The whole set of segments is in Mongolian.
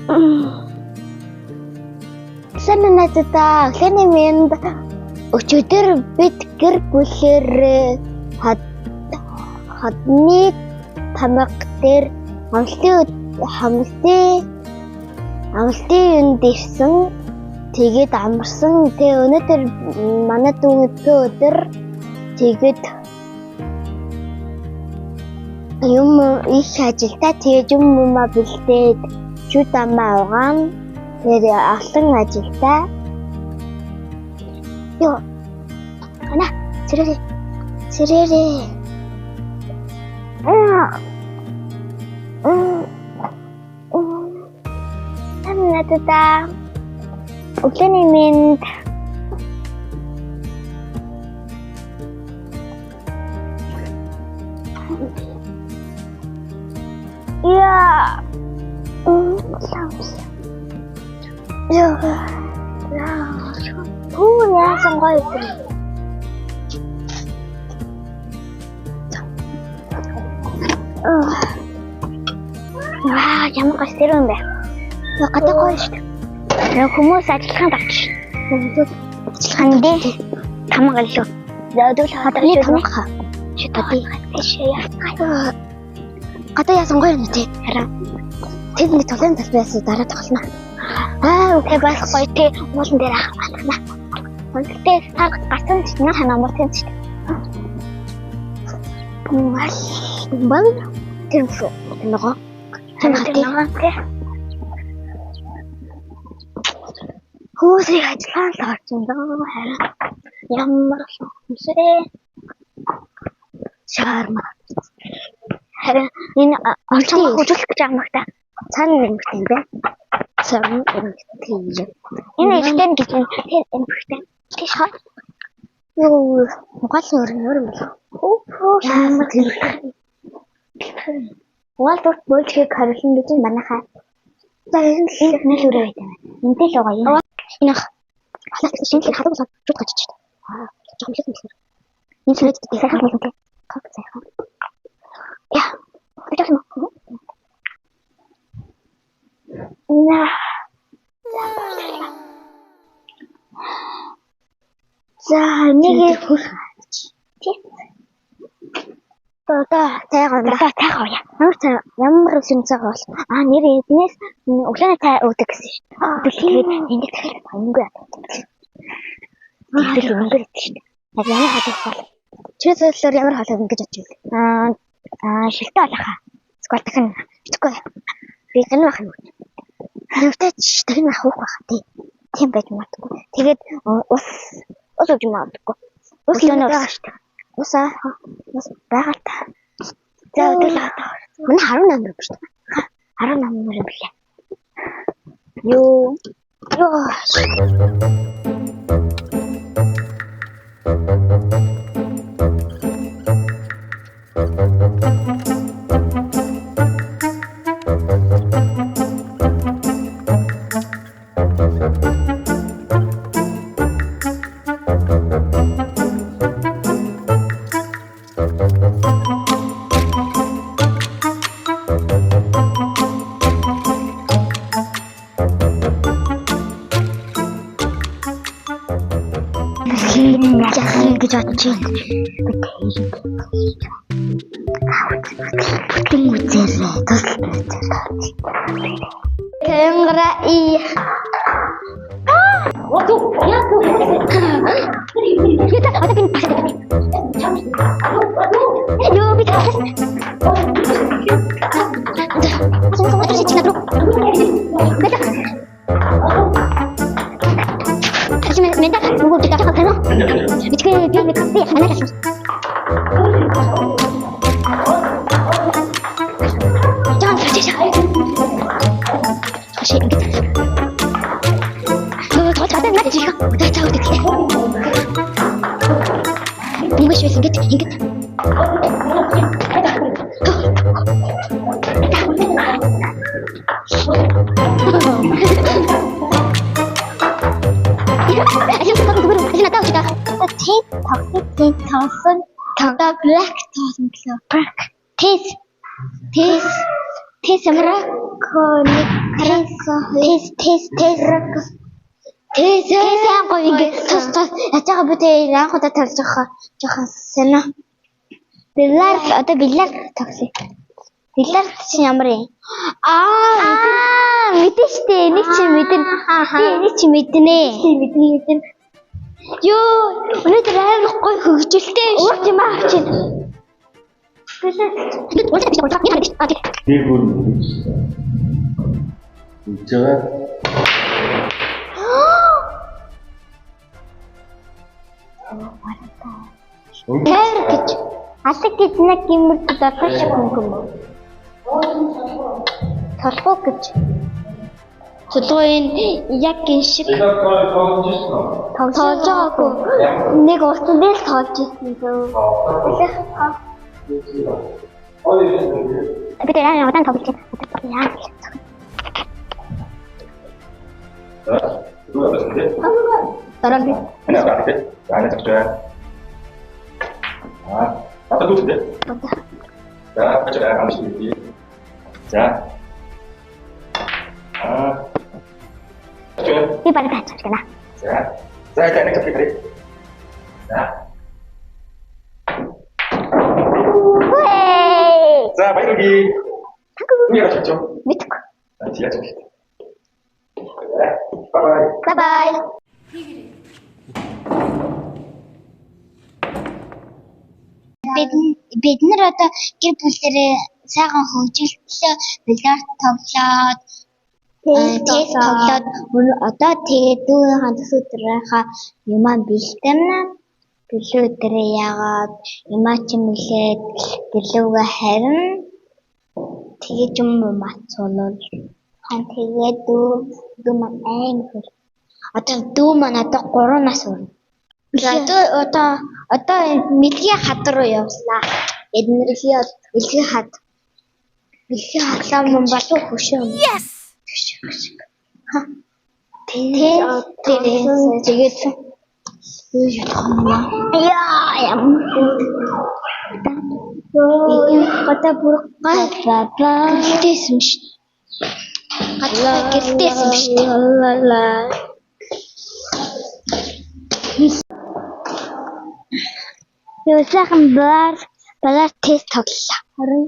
Сайн надад өглөөний мэнд өчигдөр бид гэр бүлээр хадны тамга дээр амлалтын юунд ирсэн. Тэгээд амарсан. Тэгээ өнөөдөр манай дүүнгийн өдөр тэгээд юм их ажилтаа тэгээд юм бэлдээд шүд амаа угаан тэгээд олон ажилтаа ёо ана сэрэрээ надад өглөөний мэнд яасан гоё юм. Ямар гоё юм бэ? Гадаа гоё шүү дээ. Хүмүүс ажиллаханд авч ажиллаханд тамга илүү. Зөөдөл хадгалж тамга. Гадаа яасан гоё юм тий. Хараа. Тэд нэг толон талбайсаа дараа тоглоно. Үгүй бас гоё тий. Уулан дээр ахна. Тэгтээ цаг гацсан ч нэг хамаар тийм ч. Бал тийм шүү. Нөгөө. Нөгөө тий. Хүмүүсийг ажиллагаанд л орсон доо харин ямар хүмүүсээ шаарма харин энэ орчмыг хөгжүүлэх гэж амагта цаана нэмэгтэй юм бэ? Цаана нэмэгтэй юм. Энэ ихтэй гэж нэмэгтэй. Тийш хаа. Юу Монголын өөр юм бэ? Ямар нэмэгтэй. Угаалт бөлчгийг харуулна гэж манайхаа. За энэ л нэг үрээ байдаг. Энтэй л байгаа юм. Инах шинэ хадгалж шууд гачиж шүү дээ. Жоо хэлэх юм. Энэ сүрээд сайхан болно тий. Как сайхан. Яа. Тэгэх юм уу? За нэг хөх тий. Тайгаа яа. Ямар сүнцэг бол нэр эднээс өглөөний цай уудаг гэсэн шүү дээ. Тэгээд ингээд дахиад өнгөө яддаг. Тэгээд өнгөө яддаг шүү дээ. Ямар хадгалах бол чи зөвлөөр ямар хаалга ингэж очив? Шилтэй болохаа. Эсвэл дахин битгүй. Би гэнэ байх юм. Харивтай ч дахин авах байх тий. Тийм байж магадгүй. Тэгээд ус өгч магадгүй. Ус лөнөө шүү дээ. Ус байгаа та. За өдөр манай 18 юм шүү дээ. 18 юм билээ. Юу. гэж бодчих. Бүтэн үзээрээ тусалж камера и вот я это один пошел. Yo бит хас. Мента 누구 kita kakaknya? Bikin dia mikir mana kasih? Jangan saja. Kasih gitu. Tuh ada nggak sih? Udah tahu deh. Tunggu sih sedikit. Black toss. Тэсэн гоё ингээд тус яаж байгаа бэ те анх удаа тавьж байгаа жоохон сонио. Биллар тогсоо. Биллар чинь ямар юм? Мэдэн штэ. Энийг чи мэдэн. Би энийг чи мэднэ. Мэднэ. Йоо, өнөөдөр амар гоё хөгжөлтэй шүү. Уурч юм аа чинь. Bir vurmuş. Cevap. Тэр гэж алаг гэж нэг гимэрд дөрөж хөнгөм. Толгой гэж. Толгойн яг энэ шиг тоглож байгаагүй. Нэг уртан дээр тоглож ирсэн зөө. Би тэр яа удаан тоглож байна. Дараа би. 아까 누구인데? 자, 같이 가야 하는 시기. 자. Би бараг таачих гэнэ. За, 일단 нэг цогцол харъя. За. За, баярлалаа. Үеэ чичо. Мэдгүй. Тиа чичо. Бай. Бай. Бид нар одоо гэр бүлэрээ сайхан хөгжилтлөө биллиард тоглоод тест тоглоод одоо тэгээд дүүнийхэн төсөөдрийнхаа юмаа бэлтэнэ. Гэлөөдрөө яагаад юмаа чимлээд гэлөөгээ харин тэгээд юм мацуулал. Хан тэгээд дүү маань аймаг. Одоо дүү маань одоо 3 нас өрнө. Одоо мэлгийн хад руу явслаа. Мэлгийн хад. Мэлгийн хадлаа мөн болов хөшөө. Yes. Тэгээд яа одоо бүр гайхалтай шүү. Гайхалтай шүү. Юу сайхан балар тест тоглолаа. Харин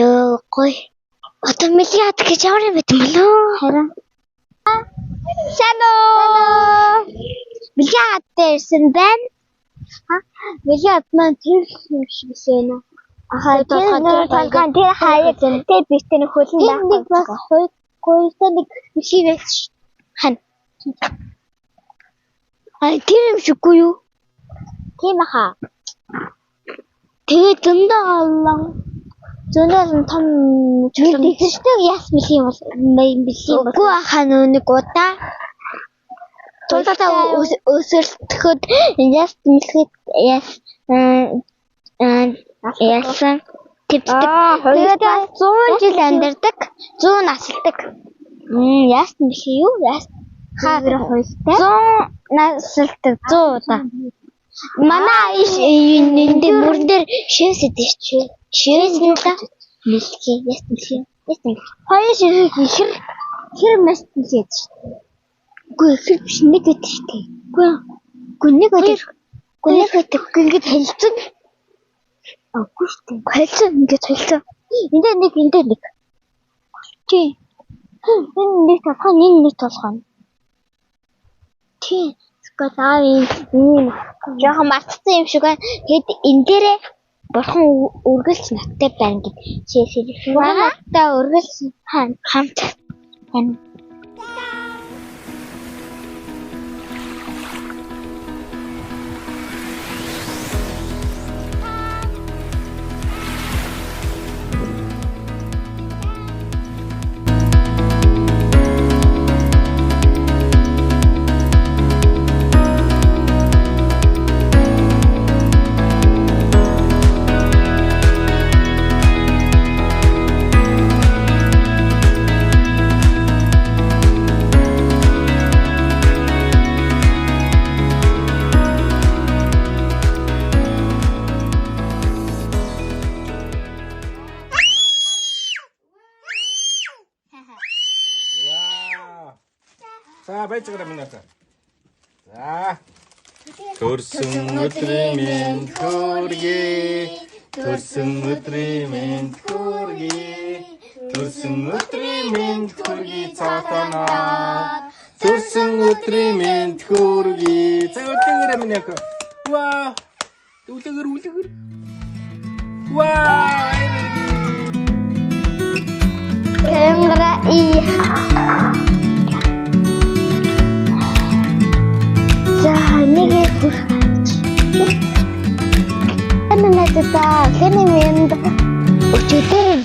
ёо гоё. Одоо мэлгийн хад гэж ямар юм бэ мөлөө? Харин Шано. Мэлгийн хад дээрсэн байна. Мэлгийн хад маань тэр юм шиг байна. Тэр хаяг тэр битэн хөлн байх. Нэг бас хоёртой нэг шиг байж. Хан. Тэр юм шиггүй юу? Тийм баха. Тэгээд зөндөө том зүйлтэй яс мэлхийн бол мэлхийн бол үгүй хаа нэг удаа тултаа өсөлтөхөд яс мэлхэд ясан төвдөг. Тэгээд 100 жил амьдардаг, 100 насалдаг. Яс мэлхий юу? Яс хаагэр хуйлтай. 100 насалдаг 100 удаа. Манай энд мөрөн дээр шивэсэдэж та мэлхий яс мэлхий. Хоёр шивэс хэр маш мэлхийж. Үгүй хэр биш нэг гэдэг штий. Үгүй нэг гэдэг ингэж хэлцэн. Үгүй штий. Хэлцэн ингэж хэлцэн. Энд нэг. Тий. Энэ нэг толгой нэг толгой. Тий. Жохон мартсан юм шиг байна. Тэгэд энэ дээрээ бурхан үргэлж надтай байна гэж шийдсэн. Надтай үргэлж хамт байна. За байж байгаа минь одоо. За. Төрсөн өдрийн минь хүргэе. Төрсөн өдрийн минь хүргэе. Төрсөн өдрийн минь хүргэе цаатанаа. Төрсөн өдрийн минь хүргэе. За үлдээгээрээ минь яг. Вау. Үлдээгэр. Вау. Камера иха. За нэг хүрч. Энэний та хэнэ минь өчигдөр